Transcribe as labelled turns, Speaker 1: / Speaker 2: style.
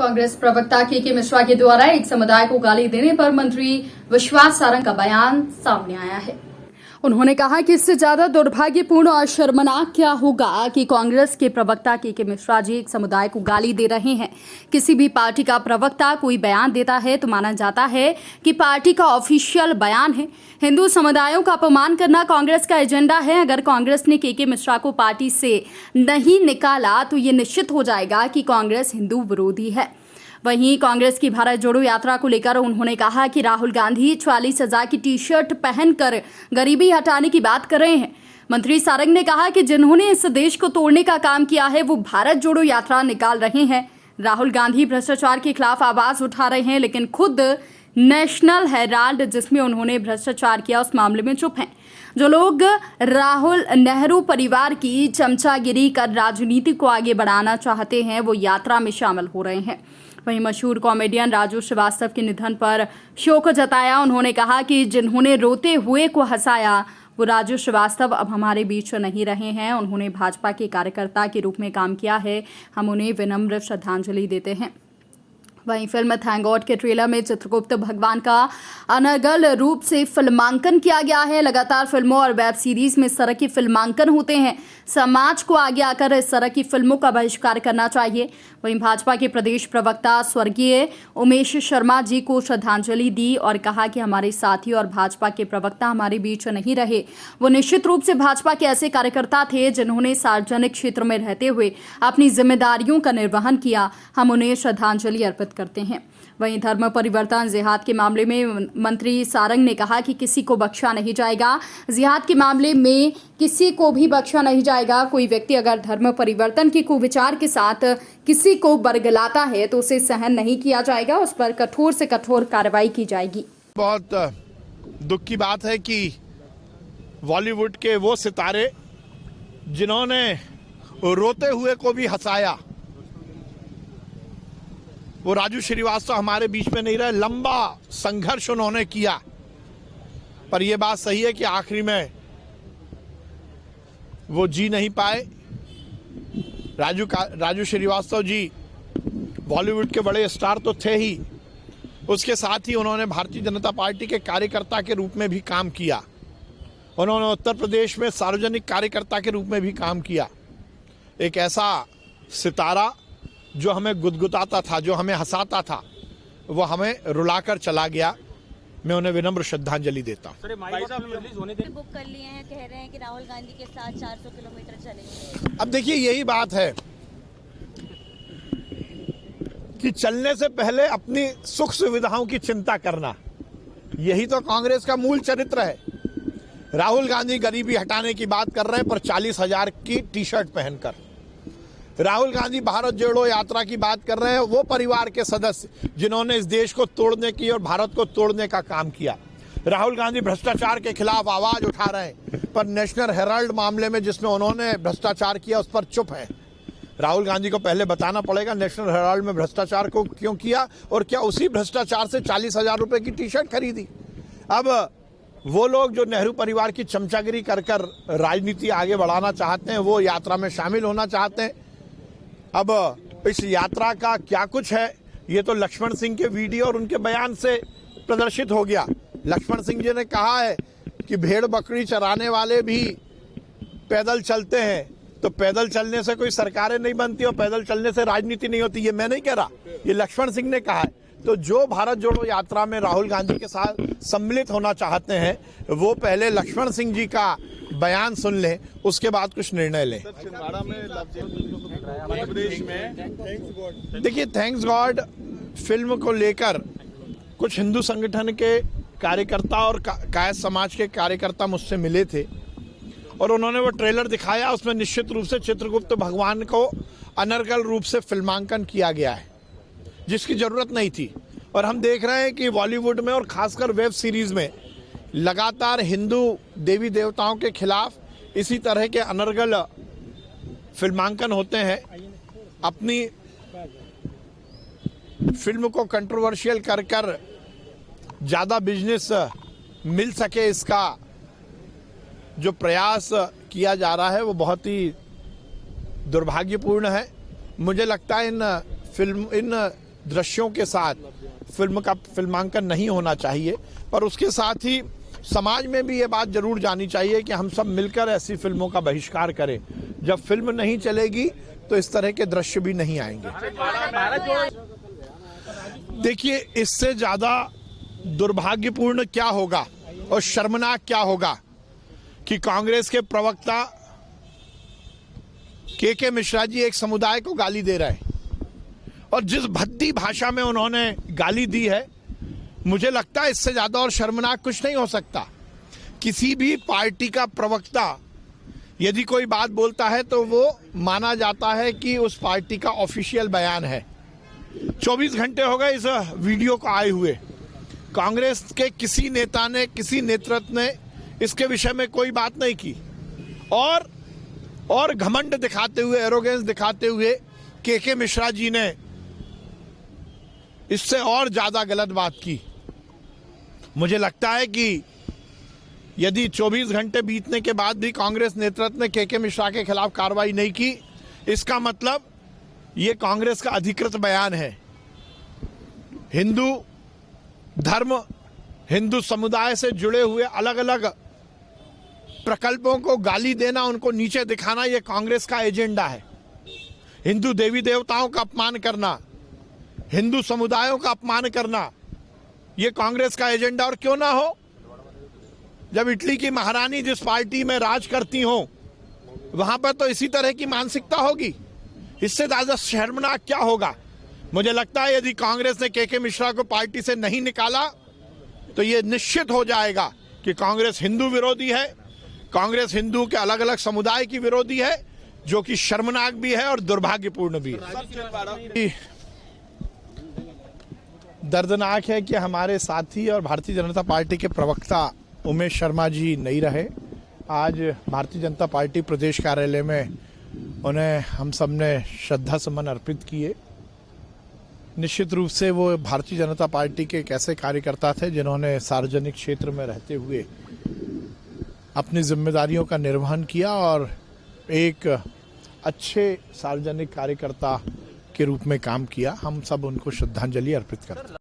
Speaker 1: कांग्रेस प्रवक्ता के मिश्रा के द्वारा एक समुदाय को गाली देने पर मंत्री विश्वास सारंग का बयान सामने आया है। उन्होंने कहा कि इससे ज्यादा दुर्भाग्यपूर्ण और शर्मनाक क्या होगा कि कांग्रेस के प्रवक्ता के मिश्रा जी एक समुदाय को गाली दे रहे हैं। किसी भी पार्टी का प्रवक्ता कोई बयान देता है तो माना जाता है कि पार्टी का ऑफिशियल बयान है। हिंदू समुदायों का अपमान करना कांग्रेस का एजेंडा है। अगर कांग्रेस ने के मिश्रा को पार्टी से नहीं निकाला तो ये निश्चित हो जाएगा कि कांग्रेस हिंदू विरोधी है। वहीं कांग्रेस की भारत जोड़ो यात्रा को लेकर उन्होंने कहा कि राहुल गांधी 40,000 की टी शर्ट पहनकर गरीबी हटाने की बात कर रहे हैं। मंत्री सारंग ने कहा कि जिन्होंने इस देश को तोड़ने का काम किया है वो भारत जोड़ो यात्रा निकाल रहे हैं। राहुल गांधी भ्रष्टाचार के खिलाफ आवाज उठा रहे हैं, लेकिन खुद नेशनल हेराल्ड जिसमें उन्होंने भ्रष्टाचार किया उस मामले में चुप हैं। जो लोग राहुल नेहरू परिवार की चमचागिरी कर राजनीति को आगे बढ़ाना चाहते हैं वो यात्रा में शामिल हो रहे हैं। वहीं मशहूर कॉमेडियन राजू श्रीवास्तव के निधन पर शोक जताया। उन्होंने कहा कि जिन्होंने रोते हुए को हंसाया वो राजू श्रीवास्तव अब हमारे बीच नहीं रहे हैं। उन्होंने भाजपा के कार्यकर्ता के रूप में काम किया है। हम उन्हें विनम्र श्रद्धांजलि देते हैं। वहीं फिल्म थैंक गॉड के ट्रेलर में चित्रगुप्त भगवान का अनर्गल रूप से फिल्मांकन किया गया है। लगातार फिल्मों और वेब सीरीज में इस तरह के फिल्मांकन होते हैं। समाज को आगे आकर इस तरह की फिल्मों का बहिष्कार करना चाहिए। वहीं भाजपा के प्रदेश प्रवक्ता स्वर्गीय उमेश शर्मा जी को श्रद्धांजलि दी और कहा कि हमारे साथी और भाजपा के प्रवक्ता हमारे बीच नहीं रहे। वो निश्चित रूप से भाजपा के ऐसे कार्यकर्ता थे जिन्होंने सार्वजनिक क्षेत्र में रहते हुए अपनी जिम्मेदारियों का निर्वहन किया। हम उन्हें श्रद्धांजलि अर्पित करते हैं। वहीं धर्म परिवर्तन जिहाद के मामले में मंत्री सारंग ने कहा कि किसी को बख्शा नहीं जाएगा। जिहाद के मामले में किसी को भी बख्शा नहीं जाएगा। कोई व्यक्ति अगर धर्म परिवर्तन के कुविचार के साथ किसी को बरगलाता है तो उसे सहन नहीं किया जाएगा। उस पर कठोर से कठोर कार्रवाई की जाएगी।
Speaker 2: बहुत दुख की बात है कि बॉलीवुड के वो सितारे जिन्होंने रोते हुए को भी हंसाया वो राजू श्रीवास्तव हमारे बीच में नहीं रहे। लंबा संघर्ष उन्होंने किया, पर यह बात सही है कि आखिरी में वो जी नहीं पाए। राजू श्रीवास्तव जी बॉलीवुड के बड़े स्टार तो थे ही, उसके साथ ही उन्होंने भारतीय जनता पार्टी के कार्यकर्ता के रूप में भी काम किया। उन्होंने उत्तर प्रदेश में सार्वजनिक कार्यकर्ता के रूप में भी काम किया। एक ऐसा सितारा जो हमें गुदगुदाता था, जो हमें हंसाता था, वो हमें रुलाकर चला गया। मैं उन्हें विनम्र श्रद्धांजलि देता हूँ।
Speaker 3: बुक कर लिए हैं, कह रहे हैं कि राहुल गांधी के साथ 400 किलोमीटर चलेंगे।
Speaker 2: अब देखिए, यही बात है कि चलने से पहले अपनी सुख सुविधाओं की चिंता करना, यही तो कांग्रेस का मूल चरित्र है। राहुल गांधी गरीबी हटाने की बात कर रहे हैं पर 40,000 की टी शर्ट पहनकर। राहुल गांधी भारत जोड़ो यात्रा की बात कर रहे हैं, वो परिवार के सदस्य जिन्होंने इस देश को तोड़ने की और भारत को तोड़ने का काम किया। राहुल गांधी भ्रष्टाचार के खिलाफ आवाज उठा रहे हैं, पर नेशनल हेराल्ड मामले में जिसमें उन्होंने भ्रष्टाचार किया उस पर चुप है। राहुल गांधी को पहले बताना पड़ेगा नेशनल हेराल्ड में भ्रष्टाचार को क्यों किया और क्या उसी भ्रष्टाचार से 40,000 रुपए की टी शर्ट खरीदी। अब वो लोग जो नेहरू परिवार की चमचागिरी कर राजनीति आगे बढ़ाना चाहते हैं, वो यात्रा में शामिल होना चाहते हैं। अब इस यात्रा का क्या कुछ है ये तो लक्ष्मण सिंह के वीडियो और उनके बयान से प्रदर्शित हो गया। लक्ष्मण सिंह जी ने कहा है कि भेड़ बकरी चराने वाले भी पैदल चलते हैं, तो पैदल चलने से कोई सरकारें नहीं बनती और पैदल चलने से राजनीति नहीं होती। ये मैं नहीं कह रहा, ये लक्ष्मण सिंह ने कहा है। तो जो भारत जोड़ो यात्रा में राहुल गांधी के साथ सम्मिलित होना चाहते हैं वो पहले लक्ष्मण सिंह जी का बयान सुन लें, उसके बाद कुछ निर्णय लें। देखिए, थैंक्स गॉड फिल्म को लेकर कुछ हिंदू संगठन के कार्यकर्ता और कायस्थ समाज के कार्यकर्ता मुझसे मिले थे और उन्होंने वो ट्रेलर दिखाया। उसमें निश्चित रूप से चित्रगुप्त भगवान को अनर्गल रूप से फिल्मांकन किया गया है जिसकी जरूरत नहीं थी। और हम देख रहे हैं कि बॉलीवुड में और खासकर वेब सीरीज में लगातार हिंदू देवी देवताओं के खिलाफ इसी तरह के अनर्गल फिल्मांकन होते हैं। अपनी फिल्म को कंट्रोवर्शियल कर ज़्यादा बिजनेस मिल सके, इसका जो प्रयास किया जा रहा है वो बहुत ही दुर्भाग्यपूर्ण है। मुझे लगता है इन दृश्यों के साथ फिल्म का फिल्मांकन नहीं होना चाहिए, पर उसके साथ ही समाज में भी ये बात जरूर जानी चाहिए कि हम सब मिलकर ऐसी फिल्मों का बहिष्कार करें। जब फिल्म नहीं चलेगी तो इस तरह के दृश्य भी नहीं आएंगे। देखिए, इससे ज्यादा दुर्भाग्यपूर्ण क्या होगा और शर्मनाक क्या होगा कि कांग्रेस के प्रवक्ता के मिश्रा जी एक समुदाय को गाली दे रहे हैं और जिस भद्दी भाषा में उन्होंने गाली दी है, मुझे लगता है इससे ज्यादा और शर्मनाक कुछ नहीं हो सकता। किसी भी पार्टी का प्रवक्ता यदि कोई बात बोलता है तो वो माना जाता है कि उस पार्टी का ऑफिशियल बयान है। 24 घंटे हो गए इस वीडियो को आए हुए। कांग्रेस के किसी नेता ने, किसी नेतृत्व ने इसके विषय में कोई बात नहीं की और घमंड दिखाते हुए, एरोगेंस दिखाते हुए के मिश्रा जी ने इससे और ज्यादा गलत बात की। मुझे लगता है कि यदि 24 घंटे बीतने के बाद भी कांग्रेस नेतृत्व ने के मिश्रा के खिलाफ कार्रवाई नहीं की, इसका मतलब ये कांग्रेस का अधिकृत बयान है। हिंदू धर्म, हिंदू समुदाय से जुड़े हुए अलग अलग प्रकल्पों को गाली देना, उनको नीचे दिखाना, यह कांग्रेस का एजेंडा है। हिंदू देवी देवताओं का अपमान करना, हिंदू समुदायों का अपमान करना, यह कांग्रेस का एजेंडा। और क्यों ना हो, जब इटली की महारानी जिस पार्टी में राज करती हो वहां पर तो इसी तरह की मानसिकता होगी। इससे ज्यादा शर्मनाक क्या होगा। मुझे लगता है यदि कांग्रेस ने के मिश्रा को पार्टी से नहीं निकाला तो यह निश्चित हो जाएगा कि कांग्रेस हिंदू विरोधी है, कांग्रेस हिंदू के अलग अलग समुदाय की विरोधी है, जो कि शर्मनाक भी है और दुर्भाग्यपूर्ण भी है। दर्दनाक है कि हमारे साथी और भारतीय जनता पार्टी के प्रवक्ता उमेश शर्मा जी नहीं रहे। आज भारतीय जनता पार्टी प्रदेश कार्यालय में उन्हें हम सब ने श्रद्धा सुमन अर्पित किए। निश्चित रूप से वो भारतीय जनता पार्टी के एक ऐसे कार्यकर्ता थे जिन्होंने सार्वजनिक क्षेत्र में रहते हुए अपनी जिम्मेदारियों का निर्वहन किया और एक अच्छे सार्वजनिक कार्यकर्ता के रूप में काम किया। हम सब उनको श्रद्धांजलि अर्पित करते हैं।